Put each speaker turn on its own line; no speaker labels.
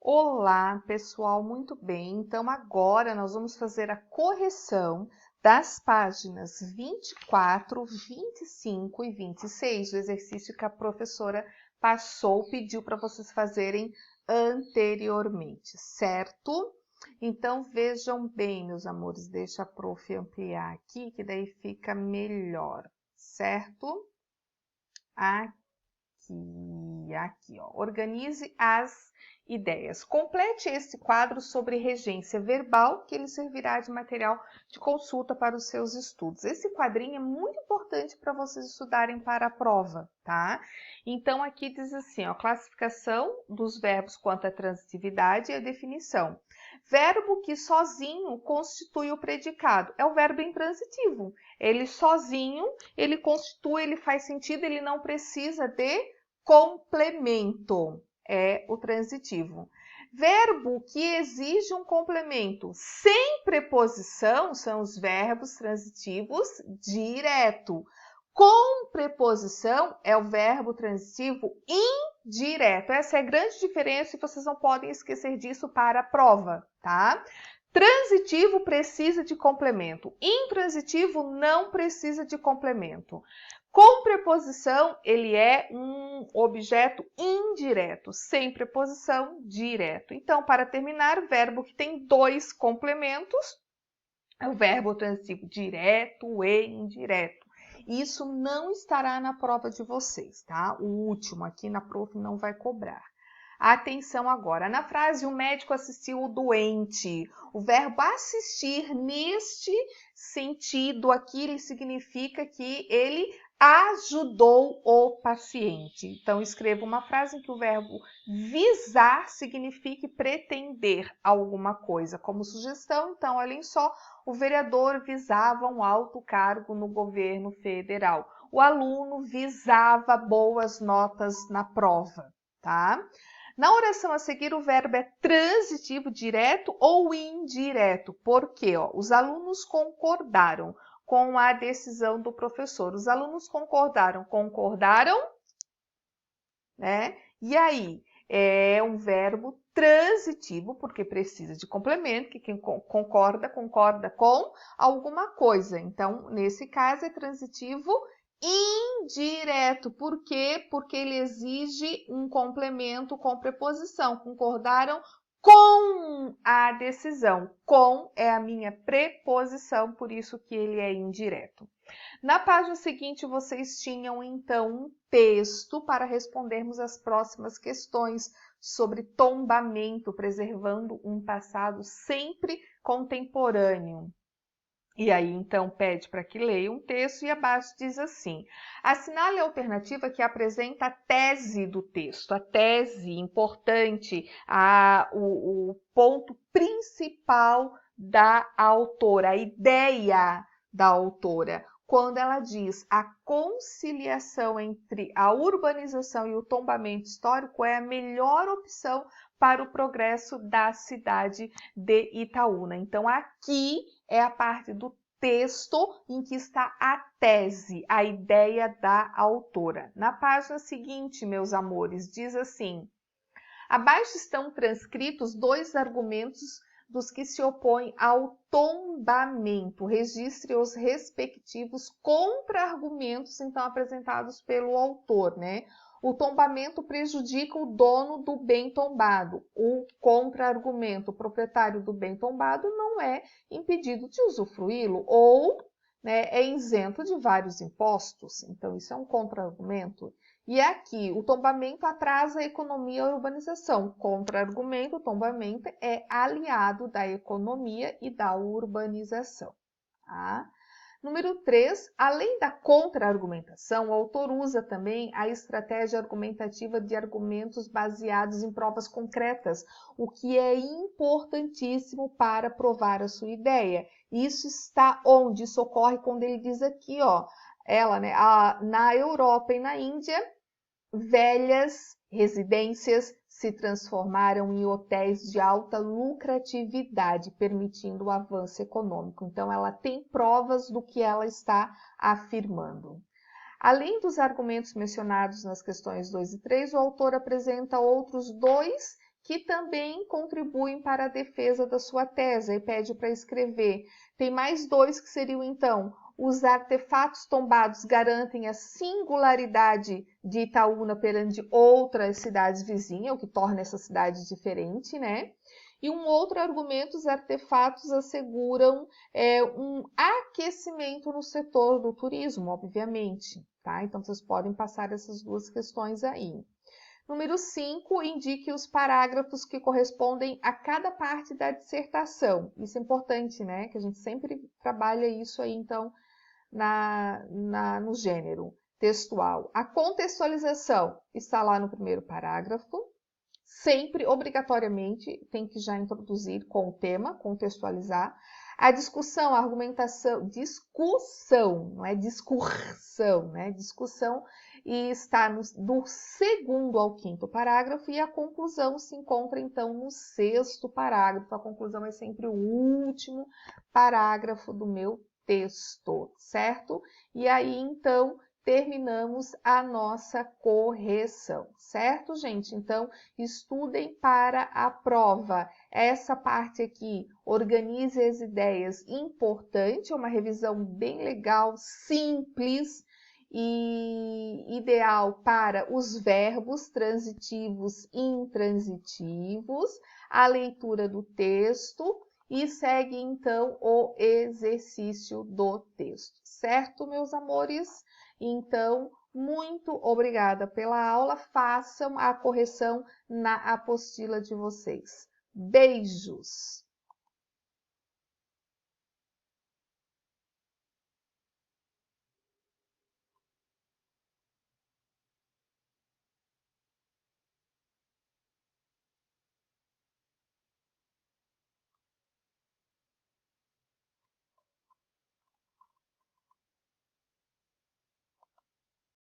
Olá, pessoal, muito bem. Então, agora nós vamos fazer a correção das páginas 24, 25 e 26 do exercício que a professora pediu para vocês fazerem anteriormente, certo? Então, vejam bem, meus amores, deixa a prof ampliar aqui, que daí fica melhor, certo? Aqui, ó. Organize as ideias. Complete esse quadro sobre regência verbal, que ele servirá de material de consulta para os seus estudos. Esse quadrinho é muito importante para vocês estudarem para a prova, tá? Então, aqui diz assim, ó, classificação dos verbos quanto à transitividade e a definição. Verbo que sozinho constitui o predicado. É o verbo intransitivo. Ele sozinho, ele constitui, ele faz sentido, ele não precisa de complemento, é o transitivo. Verbo que exige um complemento sem preposição são os verbos transitivos direto. Com preposição é o verbo transitivo indireto. Essa é a grande diferença e vocês não podem esquecer disso para a prova, tá? Transitivo precisa de complemento. Intransitivo não precisa de complemento. Com preposição, ele é um objeto indireto, sem preposição, direto. Então, para terminar, verbo que tem dois complementos é o verbo transitivo direto e indireto. Isso não estará na prova de vocês, tá? O último aqui na prof não vai cobrar. Atenção agora, na frase o médico assistiu o doente. O verbo assistir neste sentido aqui, ele significa que ele ajudou o paciente. Então, escreva uma frase em que o verbo visar signifique pretender alguma coisa. Como sugestão, então, olhem só, o vereador visava um alto cargo no governo federal. O aluno visava boas notas na prova, tá? Na oração a seguir, o verbo é transitivo direto ou indireto. Por quê? Os alunos concordaram com a decisão do professor. Os alunos concordaram, né? E aí, é um verbo transitivo, porque precisa de complemento, que quem concorda com alguma coisa. Então, nesse caso, é transitivo indireto. Por quê? Porque ele exige um complemento com preposição. Concordaram com a decisão. Com é a minha preposição, por isso que ele é indireto. Na página seguinte, vocês tinham, então, um texto para respondermos as próximas questões sobre tombamento, preservando um passado sempre contemporâneo. E aí, então, pede para que leia um texto e abaixo diz assim: assinale a alternativa que apresenta a tese do texto, a tese importante, o ponto principal da autora, a ideia da autora. Quando ela diz a conciliação entre a urbanização e o tombamento histórico é a melhor opção para o progresso da cidade de Itaúna. Então, aqui é a parte do texto em que está a tese, a ideia da autora. Na página seguinte, meus amores, diz assim: abaixo estão transcritos dois argumentos dos que se opõem ao tombamento. Registre os respectivos contra-argumentos, então, apresentados pelo autor, né? O tombamento prejudica o dono do bem tombado. O contra-argumento, o proprietário do bem tombado não é impedido de usufruí-lo ou, né, é isento de vários impostos. Então, isso é um contra-argumento. E aqui, o tombamento atrasa a economia e a urbanização. Contra-argumento, o tombamento é aliado da economia e da urbanização. Tá? Número 3, além da contra-argumentação, o autor usa também a estratégia argumentativa de argumentos baseados em provas concretas, o que é importantíssimo para provar a sua ideia. Isso está onde? Isso ocorre quando ele diz aqui, ó, né, na Europa e na Índia, velhas residências se transformaram em hotéis de alta lucratividade, permitindo o avanço econômico. Então, ela tem provas do que ela está afirmando. Além dos argumentos mencionados nas questões 2 e 3, o autor apresenta outros dois que também contribuem para a defesa da sua tese e pede para escrever. Tem mais 2 que seriam, então, os artefatos tombados garantem a singularidade de Itaúna perante outras cidades vizinhas, o que torna essa cidade diferente, né? E um outro argumento, os artefatos asseguram um aquecimento no setor do turismo, obviamente, tá? Então, vocês podem passar essas 2 questões aí. Número 5, indique os parágrafos que correspondem a cada parte da dissertação. Isso é importante, né? Que a gente sempre trabalha isso aí, então, no gênero textual. A contextualização está lá no primeiro parágrafo. Sempre, obrigatoriamente, tem que já introduzir com o tema, contextualizar. A discussão, a argumentação, discussão, não é discursão, né? Discussão, e está do 2º ao 5º parágrafo, e a conclusão se encontra, então, no 6º parágrafo. A conclusão é sempre o último parágrafo do meu texto, certo? E aí, então, terminamos a nossa correção, certo, gente? Então, estudem para a prova. Essa parte aqui, organize as ideias, importante, é uma revisão bem legal, simples e ideal para os verbos transitivos e intransitivos, a leitura do texto e segue, então, o exercício do texto, certo, meus amores? Então, muito obrigada pela aula. Façam a correção na apostila de vocês. Beijos!